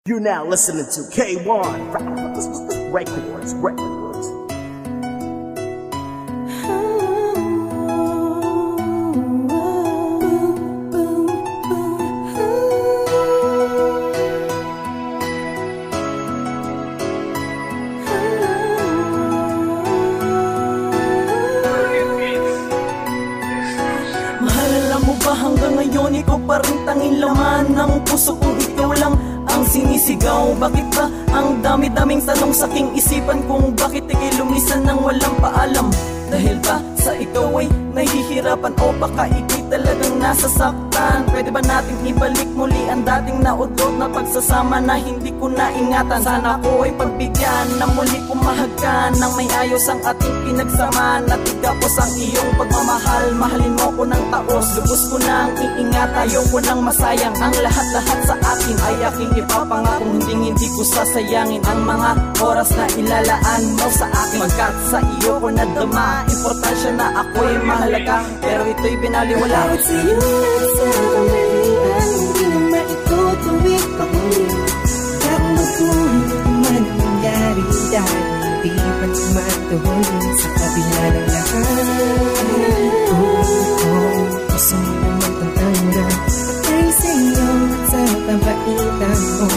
You're now listening to K1 Records. Mahal mo ba hanggang ngayon ikaw pa rin tanging laman ng puso kong ikaw lang ang sinisigaw? Bakit ba ang dami-daming tanong sa aking isipan kung bakit ikay lumisan ng walang paalam? Dahil ba sa ikaw ay nahihirapan o baka ikay talagang nasasaktan? Pwede ba nating ibalik muli ang dating naudlot na pagsasama na hindi ko naingatan? Sana ko ay pagbigyan na muli kumahagkan ng may ayos ang ating pinagsama. Natigapos ang iyong pagmamahal, mahalin mo ko ng taos. Lubos ko nang iingat, ayaw ko nang masayang ang lahat-lahat sa akin ay aking ipapangakong hindi ko sasayangin ang mga oras na ilalaan mo sa akin. Pagkat sa iyo ko nadama importansya na ako'y mahalaga, pero ito'y binaliwala. Bawat sa'yo nasa kamalian, hindi na maitutuwid pa muli. Kung magkuhin man nangyari dahil hindi pa tumatuloy sa kabila ng lahat. Gusto mo naman kang tanggap dahil sa'yo at sa pabaitan mo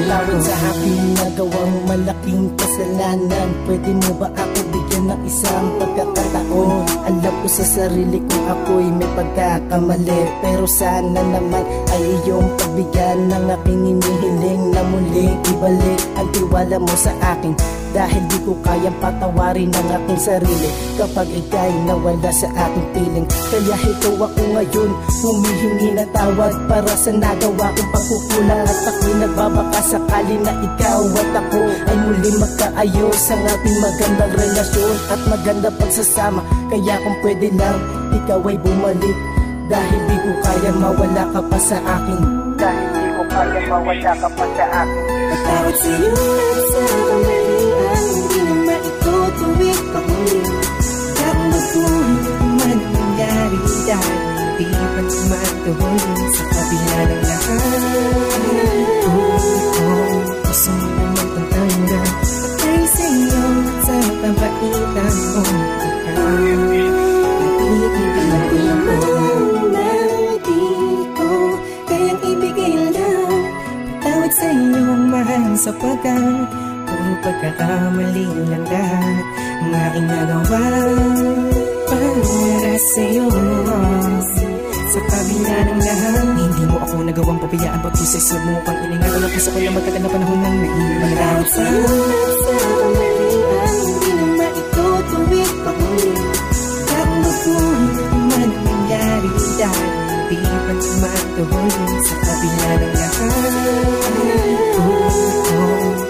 Patawad sa aking nagawang malaking kasalanan. Pwede mo ba ako bigyan ng isang pagkakataon? Alam ko sa sarili ko ako'y may pagkakamali, pero sana naman ay iyong pagbigyan ng aking inihiling na muling ibalik ang tiwala mo sa akin. Dahil di ko kayang patawarin ang aking sarili kapag ika'y nawala sa aking piling. Kaya ito ako ngayon, humihingi ng tawad para sa nagawa kong pagkukulang. At ako'y nagbabaka sakali na ikaw at ako ay muli magkaayos ang ating magandang relasyon at maganda pagsasama. Kaya kung pwede lang, ikaw ay bumalik, dahil di ko kaya mawala ka pa sa akin. Dahil di ko kaya mawala ka pa sa akin. Patawad sa'yo at sa kamalian, hindi na maitutuwid pa muli. Kung magkuhin man nangyari dahil hindi pa tumatuloy sa kabila ng lahat. Gusto mo naman kang tanggap dahil sa'yo at sa pabaitan mo sapagkat puro pagkakamali lang lahat ang aking nagawa para sa'yo. Sa kabila ng lahat, hindi mo ako nagawang pabayaan, pag-process mo pang iningat. Alam ko sa kaya matagal na panahon nang naiilang sa'yo sa kamalian, hindi na maitutuwid pa muli. Kung magkuhin man nangyari dahil hindi pa tumatuloy sa kabila ng lahat.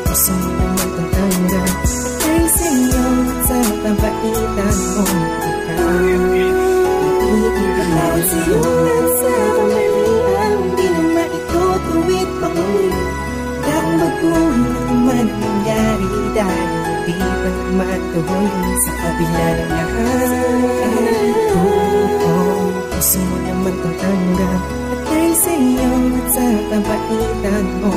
Gusto mo naman kang tanggap dahil sa'yo at sa pabaitan mo Patawad sa'yo at sa kamalian, hindi na maitutuwid pa muli. Kung magkuhin man nangyari dahil hindi pa tumatuloy sa kabila ng lahat. Gusto mo naman kang tanggap at dahil sa'yo at sa pabaitan mo